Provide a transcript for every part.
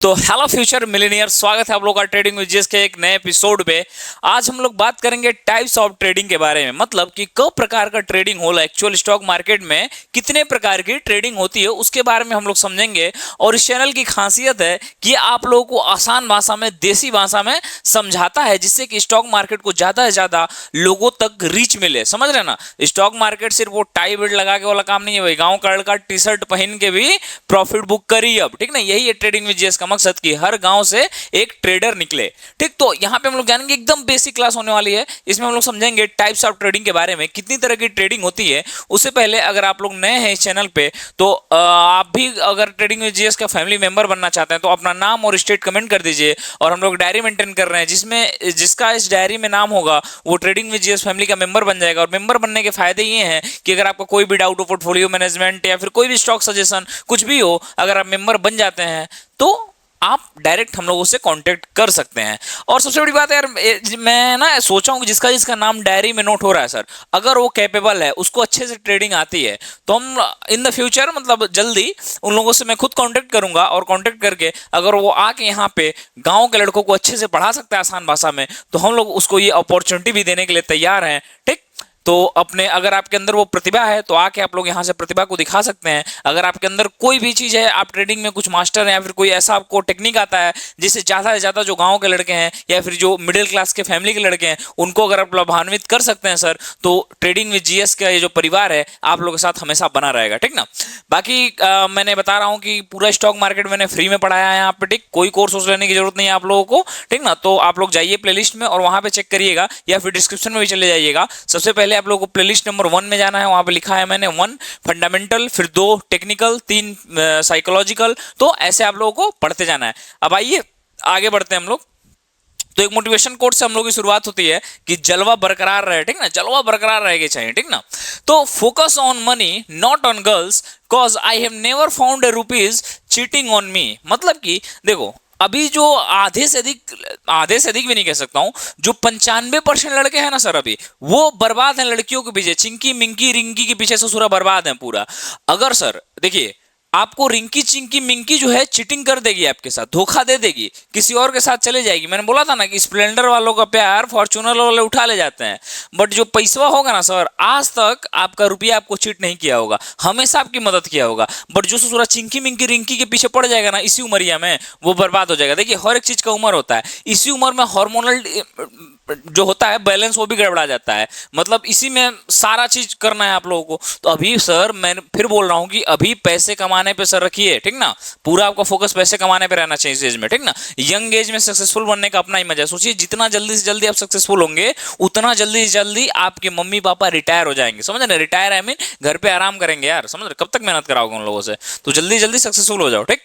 तो hello future Millionaire, स्वागत है आप लोगों का ट्रेडिंग विद जेस के एक नए एपिसोड पे। आज हम लोग बात करेंगे टाइप्स ऑफ ट्रेडिंग के बारे में, मतलब कि कई प्रकार का ट्रेडिंग होला एक्चुअल स्टॉक मार्केट में, कितने प्रकार की ट्रेडिंग होती है उसके बारे में हम लोग समझेंगे। और इस चैनल की खासियत है कि आप लोगों को आसान भाषा में, देसी भाषा में समझाता है, जिससे कि स्टॉक मार्केट को ज्यादा से ज्यादा लोगों तक रीच मिले। समझ रहे ना, स्टॉक मार्केट सिर्फ वो टाई बेल्ट लगा के वाला काम नहीं है भाई, गाँव का लड़का टी शर्ट पहन के भी प्रॉफिट बुक करी अब, ठीक ना। यही है ट्रेडिंग विद जेस का मकसद, कि हर गांव से एक ट्रेडर निकले। ठीक, तो यहां पे हम लोग जानेंगे, एकदम बेसिक क्लास होने वाली है। इसमें हम लोग समझेंगे टाइप्स ऑफ ट्रेडिंग के बारे में, कितनी तरह की ट्रेडिंग होती है। उससे पहले अगर आप लोग नए हैं इस चैनल पे, तो आप भी अगर ट्रेडिंग विद जीएस का फैमिली मेंबर बनना चाहते हैं तो अपना नाम और स्टेट कमेंट कर दीजिए। और हम लोग डायरी मेंटेन कर रहे हैं, जिसमें जिसका इस डायरी में नाम होगा वो ट्रेडिंग विद जीएस फैमिली का मेंबर बन जाएगा। और मेंबर बनने के फायदे ये हैं कि अगर आपका कोई भी डाउट हो, पोर्टफोलियो मैनेजमेंट या फिर कोई भी स्टॉक सजेशन, कुछ भी हो, अगर आप मेंबर बन जाते हैं तो आप डायरेक्ट हम लोगों से कांटेक्ट कर सकते हैं। और सबसे बड़ी बात है यार, मैं ना सोचा हूँ कि जिसका जिसका नाम डायरी में नोट हो रहा है सर, अगर वो कैपेबल है, उसको अच्छे से ट्रेडिंग आती है, तो हम इन द फ्यूचर, मतलब जल्दी, उन लोगों से मैं खुद कांटेक्ट करूंगा। और कांटेक्ट करके अगर वो आके यहाँ पे गाँव के लड़कों को अच्छे से पढ़ा सकता है आसान भाषा में, तो हम लोग उसको ये अपॉर्चुनिटी भी देने के लिए तैयार हैं। ठीक, तो अपने, अगर आपके अंदर वो प्रतिभा है तो आके आप लोग यहाँ से प्रतिभा को दिखा सकते हैं। अगर आपके अंदर कोई भी चीज़ है, आप ट्रेडिंग में कुछ मास्टर हैं, या फिर कोई ऐसा आपको टेक्निक आता है जिससे ज़्यादा से ज़्यादा जो गांव के लड़के हैं या फिर जो मिडिल क्लास के फैमिली के लड़के हैं, उनको अगर आप लाभान्वित कर सकते हैं सर, तो ट्रेडिंग विद जीएस का ये जो परिवार है आप लोगों के साथ हमेशा बना रहेगा। ठीक ना। बाकी मैंने बता रहा हूँ कि पूरा स्टॉक मार्केट मैंने फ्री में पढ़ाया है यहाँ पे। ठीक, कोई कोर्स लेने की जरूरत नहीं है आप लोगों को। ठीक ना, तो आप लोग जाइए प्लेलिस्ट में और वहाँ पे चेक करिएगा, या फिर डिस्क्रिप्शन में भी चले जाइएगा। सबसे पहले आप लोगों को प्लेलिस्ट नंबर 1 में जाना है, वहां पे लिखा है मैंने 1 फंडामेंटल, फिर 2 टेक्निकल, 3 साइकोलॉजिकल। तो ऐसे आप लोगों को पढ़ते जाना है। अब आइए आगे बढ़ते हैं हम लोग। तो एक मोटिवेशन कोट से हम लोग की शुरुआत होती है कि जलवा बरकरार रहे। ठीक ना, जलवा बरकरार रहेगा चाहिए। ठीक ना, तो focus on money not on girls, cause I have never found A rupees cheating on me. मतलब कि देखो, अभी जो आधे से अधिक भी नहीं कह सकता हूं, जो 95% लड़के हैं ना सर, अभी वो बर्बाद हैं लड़कियों के पीछे, चिंकी मिंकी रिंकी के पीछे ससुरा बर्बाद है पूरा। अगर सर देखिए, आपको रिंकी चिंकी मिंकी जो है चीटिंग कर देगी, आपके साथ धोखा दे देगी, किसी और के साथ चले जाएगी। मैंने बोला था ना कि स्प्लेंडर वालों का प्यार फॉर्च्यूनर वाले उठा ले जाते हैं, बट जो पैसा होगा ना सर, आज तक आपका रुपया आपको चीट नहीं किया होगा, हमेशा आपकी मदद किया होगा। बट जो ससुरा चिंकी मिंकी रिंकी के पीछे पड़ जाएगा ना इसी उमरिया में, वो बर्बाद हो जाएगा। देखिए, हर एक चीज का उम्र होता है, इसी उम्र में हार्मोनल जो होता है बैलेंस, वो भी गड़बड़ा जाता है। मतलब इसी में सारा चीज करना है आप लोगों को। तो अभी सर मैं फिर बोल रहा हूं कि अभी पैसे कमाने पे सर रखिए। ठीक ना, पूरा आपका फोकस पैसे कमाने पे रहना चाहिए इस एज में। ठीक ना, यंग एज में सक्सेसफुल बनने का अपना ही मजा है। सोचिए, जितना जल्दी से जल्दी आप सक्सेसफुल होंगे, उतना जल्दी से जल्दी आपके मम्मी पापा रिटायर हो जाएंगे। समझ रहे, रिटायर आई मीन घर पे आराम करेंगे यार। समझ रहे, कब तक मेहनत कराओगे उन लोगों से, तो जल्दी जल्दी सक्सेसफुल हो जाओ। ठीक,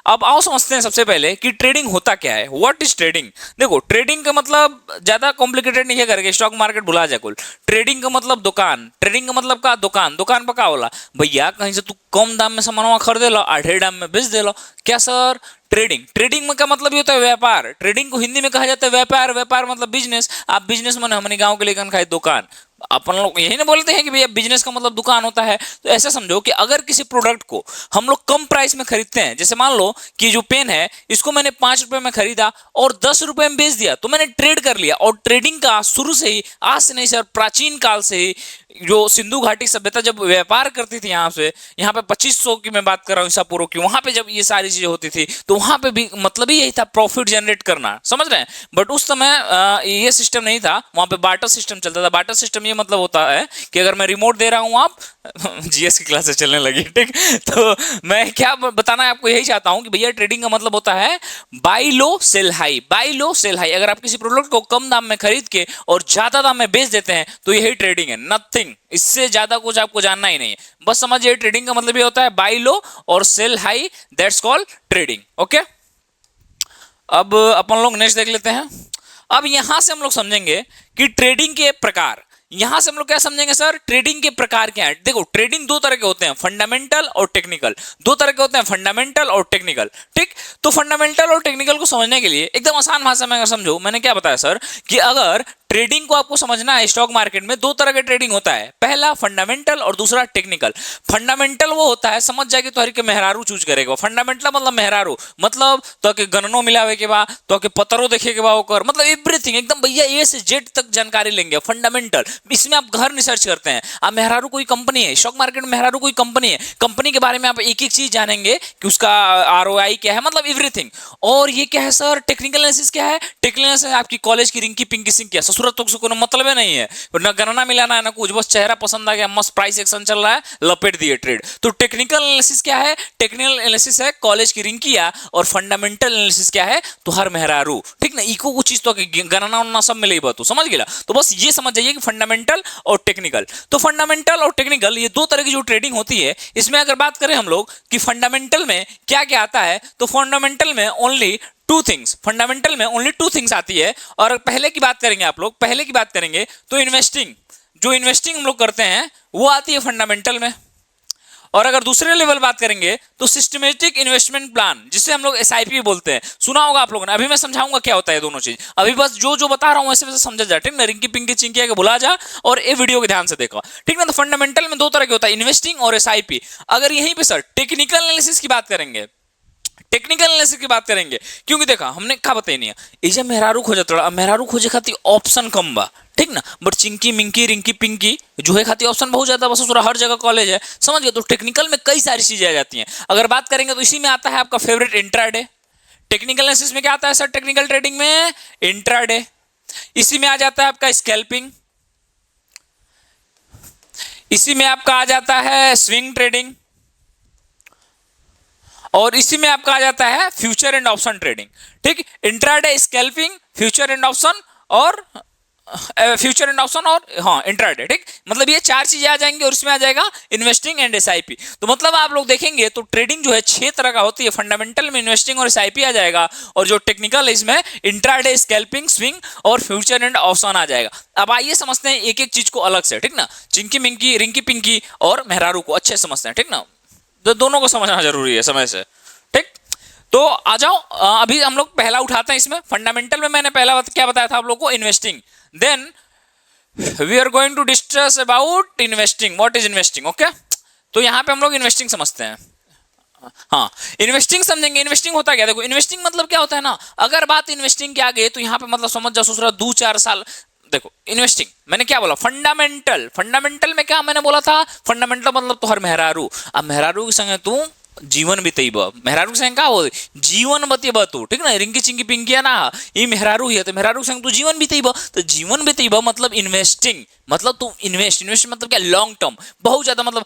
अब आओ समझते हैं सबसे पहले कि ट्रेडिंग होता क्या है। What is trading. देखो, ट्रेडिंग का मतलब ज्यादा कॉम्प्लिकेटेड नहीं है करके स्टॉक मार्केट भुला जाए कुल। ट्रेडिंग का मतलब दुकान, ट्रेडिंग का मतलब का दुकान, दुकान पर का होला भैया, कहीं से तू कम दाम में सामान खरीदे लो, आधे दाम में बेच दे लो। क्या सर, ट्रेडिंग, ट्रेडिंग में का मतलब ये होता है व्यापार। ट्रेडिंग को हिंदी में कहा जाता है व्यापार, व्यापार मतलब बिजनेस। आप बिजनेस मैंने हमारे गांव के लेकर खाए दुकान। अपन लोग यही ना बोलते हैं कि भैया बिजनेस का मतलब दुकान होता है। तो ऐसा समझो कि अगर किसी प्रोडक्ट को हम लोग कम प्राइस में खरीदते हैं, जैसे मान लो कि जो पेन है इसको मैंने 5 रुपए में खरीदा और 10 रुपए में बेच दिया, तो मैंने ट्रेड कर लिया। और ट्रेडिंग का शुरू से ही, आज से नहीं सर, प्राचीन काल से ही, जो सिंधु घाटी सभ्यता जब व्यापार करती थी यहाँ से, यहाँ पे 2500 की मैं बात कर रहा हूँ ईसा पूर्व की, वहां पे जब ये सारी चीजें होती थी, तो वहां पे भी मतलब ही यही था, प्रॉफिट जनरेट करना। समझ रहे हैं। बट उस समय ये सिस्टम नहीं था, वहां पे बार्टर सिस्टम चलता था। बार्टर सिस्टम ये मतलब होता है कि अगर मैं रिमोट दे रहा हूं, आप जीएस की क्लासेस चलने लगी। ठीक, तो मैं क्या बताना है आपको, यही चाहता हूं कि भैया ट्रेडिंग का मतलब होता है buy low sell high, buy low sell high. अगर आप किसी प्रोडक्ट को कम दाम में खरीद के और ज्यादा दाम में बेच देते हैं, तो यही ट्रेडिंग है। नथिंग, इससे ज्यादा कुछ आपको जानना ही नहीं है। बस समझिए, ट्रेडिंग का मतलब ये होता है बाई लो और sell high, that's called trading. Okay, अब अपन लोग नेक्स्ट देख लेते हैं। अब यहां से हम लोग समझेंगे कि ट्रेडिंग के प्रकार। यहां से हम लोग क्या समझेंगे सर, ट्रेडिंग के प्रकार क्या है। देखो, ट्रेडिंग दो तरह के होते हैं, फंडामेंटल और टेक्निकल। दो तरह के होते हैं, फंडामेंटल और टेक्निकल। ठीक, तो फंडामेंटल और टेक्निकल को समझने के लिए एकदम आसान भाषा में अगर समझो, मैंने क्या बताया सर कि अगर ट्रेडिंग को आपको समझना है, स्टॉक मार्केट में दो तरह के ट्रेडिंग होता है, पहला फंडामेंटल और दूसरा टेक्निकल। फंडामेंटल वो होता है, समझ जाएगी तो हर के मेहरारू चूज करेगा। फंडामेंटल मतलब मेहरारू, मतलब तो के गणनों मिलावे के बाद, तो के पत्रों देखे के बाद होकर, मतलब एवरीथिंग एकदम भैया ए से जेड तक जानकारी लेंगे। फंडामेंटल इसमें आप घर रिसर्च करते हैं, आप मेहरारू कोई कंपनी है, स्टॉक मार्केट में मेहरारू कोई कंपनी है, कंपनी के बारे में आप एक एक चीज जानेंगे कि उसका आरओआई क्या है, मतलब एवरीथिंग। और ये क्या है सर, टेक्निकल एनालिसिस क्या है? टेक्निकल एनालिसिस आपकी कॉलेज की रिंकी पिंकी सिंह क्या ससुरत तो कोई मतलब ही नहीं है, ना गणना मिलाना है ना कुछ, बस चेहरा पसंद आ गया, मस्त प्राइस एक्शन चल रहा है, लपेट दिए ट्रेड। तो टेक्निकल एनालिसिस क्या है? टेक्निकल एनालिसिस है कॉलेज की रिंकिया, और फंडामेंटल एनालिसिस क्या है? तो हर मेहरारू, ठीक ना, इको कुछ चीज तो गणना उन्ना सब मिले तो समझ गया। तो बस ये समझ जाइए कि फंडामेंटल और टेक्निकल। तो फंडामेंटल और टेक्निकल ये दो तरह की जो ट्रेडिंग होती है, इसमें अगर बात करें हम लोग कि फंडामेंटल में क्या क्या आता है, तो फंडामेंटल में ओनली टू थिंग्स, फंडामेंटल में ओनली टू थिंग्स आती है। और पहले की बात करेंगे, आप लोग पहले की बात करेंगे तो इन्वेस्टिंग, जो इन्वेस्टिंग हम लोग करते हैं वो आती है फंडामेंटल में। और अगर दूसरे लेवल बात करेंगे तो सिस्टमेटिक इन्वेस्टमेंट प्लान, जिसे हम लोग एसआईपी बोलते हैं, सुना होगा आप लोगों ने। अभी मैं समझाऊंगा क्या होता है दोनों चीज, अभी बस जो जो बता रहा हूं वैसे वैसे समझा जा, ठीक ना, रिंकी पिंकी चिंकिया के बुला जा और ये वीडियो के ध्यान से देखो, ठीक ना। तो फंडामेंटल में दो तरह के होता है, इन्वेस्टिंग और एसआईपी। अगर यहीं पे सर टेक्निकल एनालिसिस की बात करेंगे, टेक्निकल एनालिसिस की बात करेंगे, क्योंकि देखा हमने क्या बताई नहीं है, ये मेहरारू खोजे थोड़ा, मेहरारू खोजे खाती ऑप्शन कम बा, ठीक ना, बट चिंकी मिंकी रिंकी पिंकी जो है खाती ऑप्शन बहुत ज्यादा, बस हर जगह कॉलेज है, समझ गए। तो टेक्निकल में कई सारी चीजें आ जाती हैं। अगर बात करेंगे तो इसी में आता है आपका फेवरेट इंट्राडे। टेक्निकल एनालिसिस में क्या आता है सर? टेक्निकल ट्रेडिंग में इंट्राडे। इसी में आ जाता है आपका स्कैल्पिंग, इसी में आपका आ जाता है स्विंग ट्रेडिंग, और इसी में आपका आ जाता है फ्यूचर एंड ऑप्शन ट्रेडिंग, ठीक। Intraday, scalping, future and option और फ्यूचर एंड ऑप्शन और हाँ इंट्राडे, ठीक। मतलब ये चार चीजें आ जाएंगी और इसमें आ जाएगा इन्वेस्टिंग एंड एसआईपी। तो मतलब आप लोग देखेंगे तो ट्रेडिंग जो है 6 तरह का होती है, फंडामेंटल में इन्वेस्टिंग और एसआईपी आ जाएगा, और जो टेक्निकल है इसमें इंट्राडे, स्कैल्पिंग, स्विंग और फ्यूचर एंड ऑप्शन आ जाएगा। अब आइए समझते हैं एक एक चीज को अलग से, ठीक ना, चिंकी मिंकी रिंकी पिंकी और मेहरारू को अच्छे समझते हैं, ठीक ना, तो दोनों को समझना जरूरी है समय से, ठीक। तो आ जाओ, अभी हम लोग पहला उठाते हैं इसमें। फंडामेंटल में मैंने पहला क्या बताया था आप लोगों को? Investing. Then we are going to discuss about investing, what is investing, okay. तो यहाँ पे हम लोग इन्वेस्टिंग समझते हैं। हाँ, इन्वेस्टिंग समझेंगे। इन्वेस्टिंग होता क्या? देखो इन्वेस्टिंग मतलब क्या होता है ना, अगर बात इन्वेस्टिंग की आ गई तो यहाँ पे मतलब समझ जाओ ससुरा 2-4 साल। देखो इन्वेस्टिंग मैंने क्या बोला, फंडामेंटल, फंडामेंटल में क्या मैंने बोला था? फंडामेंटल मतलब तो हर मेहरारू, अब मेहरारू के संगे तू जीवन बीतेब, मेहरारू के संग का हो जीवन बतेब तू, ठीक ना, रिंकी चिंकी पिंकिया ना, ये मेहरारू ही है, तो मेहरारू के संग तू जीवन बीतेब। तो जीवन बीतेब मतलब इन्वेस्टिंग, मतलब तू इन्वेस्ट मतलब क्या? लॉन्ग टर्म, बहुत ज्यादा, मतलब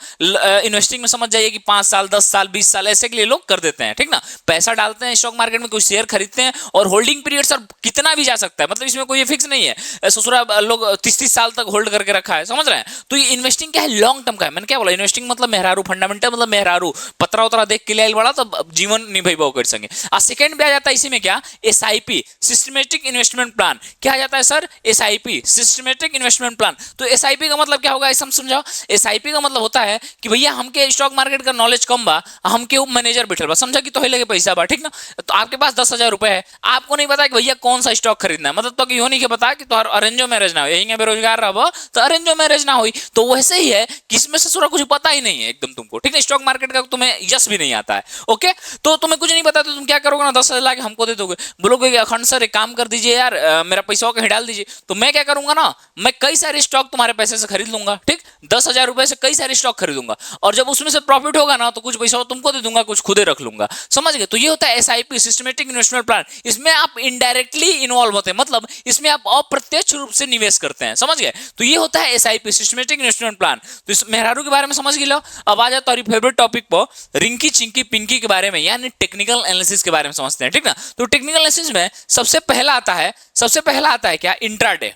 इन्वेस्टिंग में समझ जाइए कि 5 साल 10 साल 20 साल ऐसे के लिए लोग कर देते हैं, ठीक ना। पैसा डालते हैं स्टॉक मार्केट में, कोई शेयर खरीदते हैं, और होल्डिंग पीरियड सर कितना भी जा सकता है, मतलब इसमें कोई फिक्स नहीं है। ससुरा लोग 30-30 साल तक होल्ड करके रखा है, समझ रहे हैं। तो ये इन्वेस्टिंग क्या है? लॉन्ग टर्म का है। मैंने क्या बोला? इन्वेस्टिंग मतलब मेहरारू, फंडामेंटल मतलब मेहरारू, पतरा उतरा देख के लिए बड़ा तो जीवन निभाई कर सकें। और सेकंड पे आ जाता है इसी में क्या? SIP, systematic investment plan. क्या आ जाता है sir? SIP, systematic investment plan. तो एसआईपी का मतलब क्या होगा, ऐसा समझाओ। एसआईपी का मतलब होता है कि भैया हमके स्टॉक मार्केट का नॉलेज कम बा, हमके मैनेजर बैठल बा, समझा कि तो लगे पैसा बा, ठीक ना। तो आपके पास 10,000 रुपए है, आपको नहीं पता कि भैया कौन सा स्टॉक खरीदना है, मतलब तो यो नहीं के पता कि तो अरेंजो मैरिज ना हो, यही बेरोजगार रहो तो अरेंजो मैरिज ना हो। तो वैसे ही है कि इसमें से कुछ पता ही नहीं है एकदम तुमको, ठीक है। स्टॉक मार्केट का तुम्हें यस भी नहीं आता है, ओके। तो तुम्हें कुछ नहीं पता तो तुम क्या करोगे ना, 10,000 लाके हमको दे दोगे, बोलोगे अखंड सर एक काम कर दीजिए यार, मेरा पैसा कहीं डाल दीजिए। तो मैं क्या करूंगा ना, मैं कई सारे स्टॉक तुम्हारे पैसे से खरीद लूंगा, ठीक। 10,000 रुपए से कई सारे स्टॉक खरीदूंगा, और जब उसमें से प्रॉफिट होगा ना तो कुछ पैसा तुमको दे दूंगा, कुछ खुदे रख लूंगा, समझ गए। तो ये होता है एसआईपी, सिस्टमेटिक इन्वेस्टमेंट प्लान। इसमें आप इनडायरेक्टली इन्वॉल्व होते हैं, मतलब इसमें आप अप्रत्यक्ष रूप से निवेश करते हैं, समझ गए। तो ये होता है एसआईपी, सिस्टमेटिक इन्वेस्टमेंट प्लान। तो इस मेहरारू के बारे में समझ गए। अब आ जाता है फेवरेट टॉपिक पर, रिंकी चिंकी पिंकी के बारे में, यानी टेक्निकल एनालिसिस के बारे में समझते हैं, ठीक ना। तो टेक्निकल एनालिसिस में सबसे पहला आता है क्या? इंट्राडे।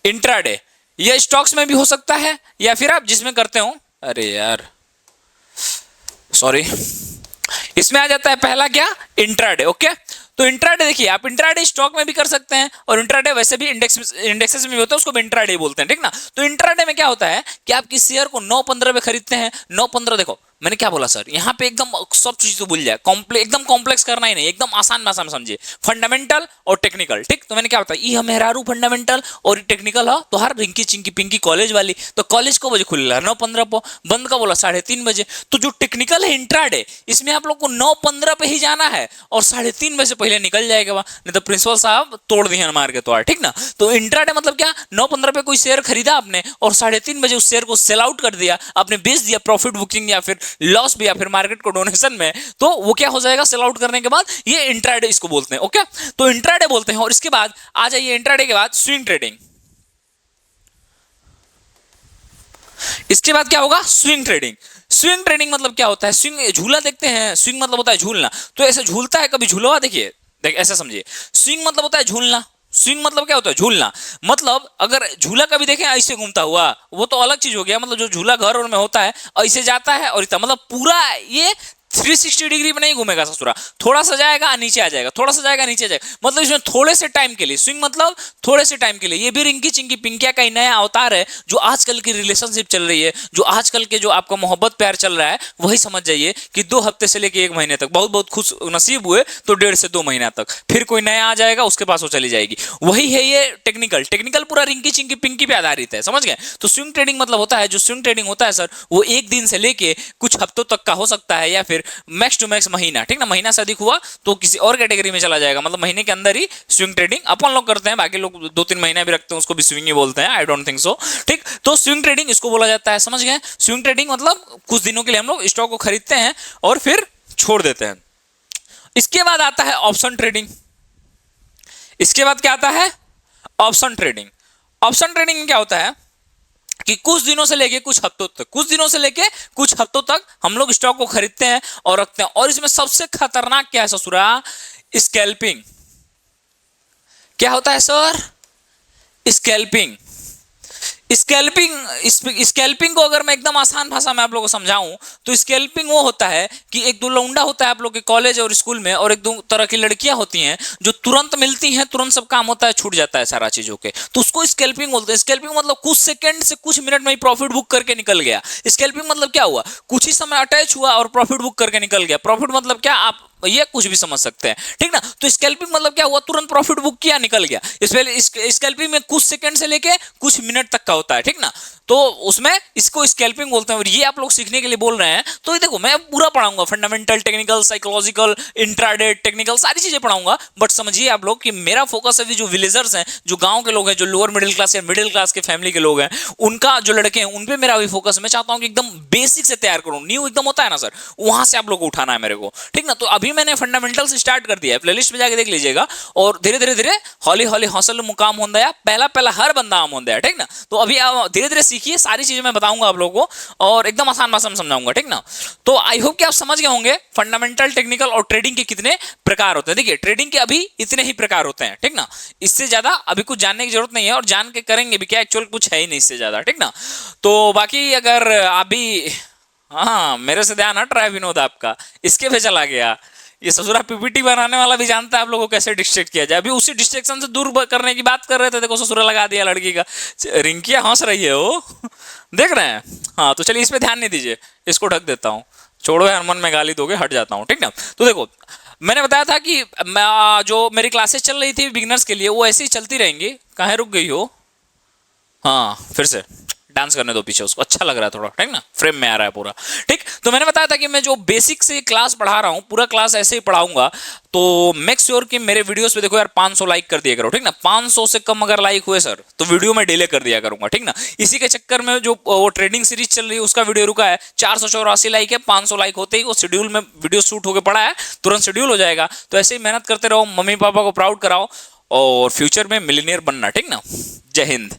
इंट्राडे ये स्टॉक्स में भी हो सकता है, या फिर आप जिसमें करते हो, अरे यार सॉरी, इसमें आ जाता है पहला क्या? Intraday, okay. तो इंट्राडे देखिए, आप इंट्राडे स्टॉक में भी कर सकते हैं और इंट्राडे वैसे भी इंडेक्सेस में भी होता है, उसको भी इंट्राडे बोलते हैं, ठीक ना। तो इंट्राडे में क्या होता है कि आप किसी शेयर को 9.15 पे खरीदते हैं। 9.15 देखो मैंने क्या बोला सर, यहाँ पे एकदम सब चीज तो भूल जाए, एकदम कॉम्प्लेक्स करना ही नहीं, एकदम आसान भाषा में समझिए, फंडामेंटल और टेक्निकल, ठीक। तो मैंने क्या बताया, ये मेहरारू फंडामेंटल और टेक्निकल हो तो हर रिंकी चिंकी पिंकी कॉलेज वाली, तो कॉलेज को बजे खुलेगा 9.15 पर, बंद का बोला 3:30 बजे। तो जो टेक्निकल है इंट्राडे, इसमें आप लोग को 9.15 पे ही जाना है और 3:30 बजे से पहले निकल जाएगा वहां, नहीं तो प्रिंसिपल साहब तोड़ दिए मार के, तो ठीक ना। तो इंट्राडे मतलब क्या, 9.15 पे कोई शेयर खरीदा आपने और 3:30 बजे उस शेयर को सेल आउट कर दिया, आपने बेच दिया प्रॉफिट बुकिंग या फिर लॉस भी या फिर मार्केट को डोनेशन में, तो वो क्या हो जाएगा, सेल आउट करने के बाद, ये इंट्राडे इसको बोलते हैं। ओके, तो इंट्राडे बोलते हैं। और इसके बाद आ जाइए इंट्राडे के बाद स्विंग ट्रेडिंग। इसके बाद क्या होगा, स्विंग ट्रेडिंग। स्विंग ट्रेडिंग मतलब क्या होता है, स्विंग झूला देखते हैं, स्विंग मतलब होता है झूलना, तो ऐसे झूलता है कभी झूला, देखिए ऐसा समझिए, स्विंग मतलब होता है झूलना। स्विंग मतलब क्या होता है, झूलना। मतलब अगर झूला कभी देखें ऐसे घूमता हुआ, वो तो अलग चीज हो गया, मतलब जो झूला घर और में होता है ऐसे जाता है और इतना, मतलब पूरा ये 360 डिग्री में नहीं घूमेगा ससुरा, थोड़ा सा जाएगा नीचे आ जाएगा, थोड़ा सा जाएगा नीचे आ जाएगा, मतलब इसमें थोड़े से टाइम के लिए, स्विंग मतलब थोड़े से टाइम के लिए। ये भी रिंकी चिंकी पिंकिया का ही नया अवतार है, जो आजकल की रिलेशनशिप चल रही है, जो आजकल के जो आपका मोहब्बत प्यार चल रहा है, वही समझ जाइए कि 2 हफ्ते से लेके 1 महीने तक बहुत बहुत खुश नसीब हुए तो 1.5 से 2 महीना तक, फिर कोई नया आ जाएगा उसके पास वो चली जाएगी, वही है ये टेक्निकल। टेक्निकल पूरा रिंकी चिंकी पिंकी पे आधारित है, समझ गए। तो स्विंग ट्रेडिंग मतलब होता है, जो स्विंग ट्रेडिंग होता है सर, वो 1 दिन से लेके कुछ हफ्तों तक का हो सकता है, या फिर मैक्स टू महीना, ठीक ना। महीना से अधिक हुआ तो किसी और कैटेगरी में चला जाएगा, मतलब महीने के अंदर ही स्विंग ट्रेडिंग अपन लोग करते हैं, बाकी लोग 2-3 महीना भी रखते हैं, उसको भी स्विंग ही बोलते हैं, आई डोंट थिंक सो, ठीक। तो स्विंग ट्रेडिंग इसको बोला जाता है, समझ गए। स्विंग ट्रेडिंग मतलब कुछ दिनों के लिए हम लोग स्टॉक को खरीदते हैं और फिर छोड़ देते हैं। इसके बाद आता है ऑप्शन ट्रेडिंग। इसके बाद क्या आता है, ऑप्शन ट्रेडिंग। ऑप्शन ट्रेडिंग में क्या होता है कि कुछ दिनों से लेके कुछ हफ्तों तक हम लोग स्टॉक को खरीदते हैं और रखते हैं। और इसमें सबसे खतरनाक क्या है ससुरा, स्कैल्पिंग। क्या होता है सर, स्कैल्पिंग। स्कैल्पिंग को अगर मैं एकदम आसान भाषा में आप लोगों को समझाऊं तो स्कैल्पिंग वो होता है कि एक दो लौंडा होता है आप लोग के कॉलेज और स्कूल में, और एक दो तरह की लड़कियां होती हैं जो तुरंत मिलती हैं, तुरंत सब काम होता है, छूट जाता है सारा चीजों के, तो उसको स्कैल्पिंग बोलते हैं। स्कैल्पिंग मतलब कुछ सेकंड से कुछ मिनट में ही प्रॉफिट बुक करके निकल गया। स्कैल्पिंग मतलब क्या हुआ, कुछ ही समय अटैच हुआ और प्रॉफिट बुक करके निकल गया। प्रॉफिट मतलब क्या, आप ये कुछ भी समझ सकते हैं, ठीक ना। तो स्कैल्पिंग मतलब क्या हुआ, तुरंत प्रॉफिट बुक किया निकल गया। स्कैल्पिंग में कुछ सेकंड से लेके कुछ मिनट तक का होता है, ठीक ना। तो उसमें इसको स्कैल्पिंग बोलते हैं, और ये आप लोग सीखने के लिए बोल रहे हैं। तो ये देखो मैं पूरा पढ़ाऊंगा, fundamental, technical, psychological, intraday, technical, सारी चीजें पढ़ाऊंगा। बट समझिए आप लोग कि मेरा फोकस अभी जो विलेजर्स हैं, जो गांव के लोग हैं, जो लोअर मिडिल क्लास या मिडिल क्लास के फैमिली के लोग हैं, उनका जो लड़के हैं उन पे मेरा अभी फोकस है। मैं चाहता हूं कि एकदम बेसिक से तैयार करूं, न्यू एकदम होता है ना सर, वहां से आप लोग को उठाना है मेरे को, ठीक ना। तो अभी मैंने फंडामेंटल से स्टार्ट कर दिया है, प्लेलिस्ट में जाके देख लीजिएगा, और धीरे धीरे हौली हौली हौसल मुकाम होंदा है, पहला हर बंदा आम होंदा है, ठीक ना। तो अभी आप धीरे धीरे सीखिए, सारी चीजें मैं बताऊंगा आप लोगों को और एकदम आसान भाषा में समझाऊंगा, ठीक ना। तो आई होप कि आप समझ गए होंगे फंडामेंटल, टेक्निकल और ट्रेडिंग के कितने प्रकार होते हैं। देखिए ट्रेडिंग के अभी इतने ही प्रकार होते हैं, ठीक ना। इससे ज्यादा अभी कुछ जानने की जरूरत नहीं है, और जान के करेंगे भी क्या, एक्चुअल कुछ है ही नहीं इससे ज्यादा, ठीक ना। तो बाकी अगर अभी, हाँ मेरे से ध्यान हट रहा है विनोद आपका, इसके पे चला गया। ये ससुरा पीपीटी बनाने वाला भी जानता है आप लोगों को कैसे डिस्ट्रैक्ट किया जाए। अभी उसी डिस्ट्रैक्शन से दूर करने की बात कर रहे थे, देखो ससुरा लगा दिया लड़की का। रिंकिया हंस रही है वो देख रहे हैं। हाँ तो चलिए इस पे ध्यान नहीं दीजिए, इसको ढक देता हूँ, छोड़ो यार, मन में गाली दोगे, हट जाता हूँ, ठीक ना। तो देखो मैंने बताया था कि जो मेरी क्लासेस चल रही थी बिगिनर्स के लिए, वो ऐसे ही चलती रहेंगी। कहाँ रुक गई हो, हाँ फिर से डांस करने दो पीछे, उसको अच्छा लग रहा है थोड़ा, ठीक ना, फ्रेम में आ रहा है पूरा, ठीक। तो मैंने बताया था कि मैं जो बेसिक से क्लास पढ़ा रहा हूँ, पूरा क्लास ऐसे ही पढ़ाऊंगा। तो मेक श्योर कि मेरे वीडियोस पे देखो यार 500 लाइक कर दिया करो, ठीक ना। 500 से कम अगर लाइक हुए सर तो वीडियो में डिले कर दिया करूंगा, ठीक ना। इसी के चक्कर में जो वो ट्रेडिंग सीरीज चल रही है उसका वीडियो रुका है, 484 लाइक है, 500 लाइक होते ही वो शेड्यूल में वीडियो शूट होकर पड़ा है, तुरंत शेड्यूल हो जाएगा। तो ऐसे ही मेहनत करते रहो, मम्मी पापा को प्राउड कराओ और फ्यूचर में मिलीनियर बनना, ठीक ना। जय हिंद।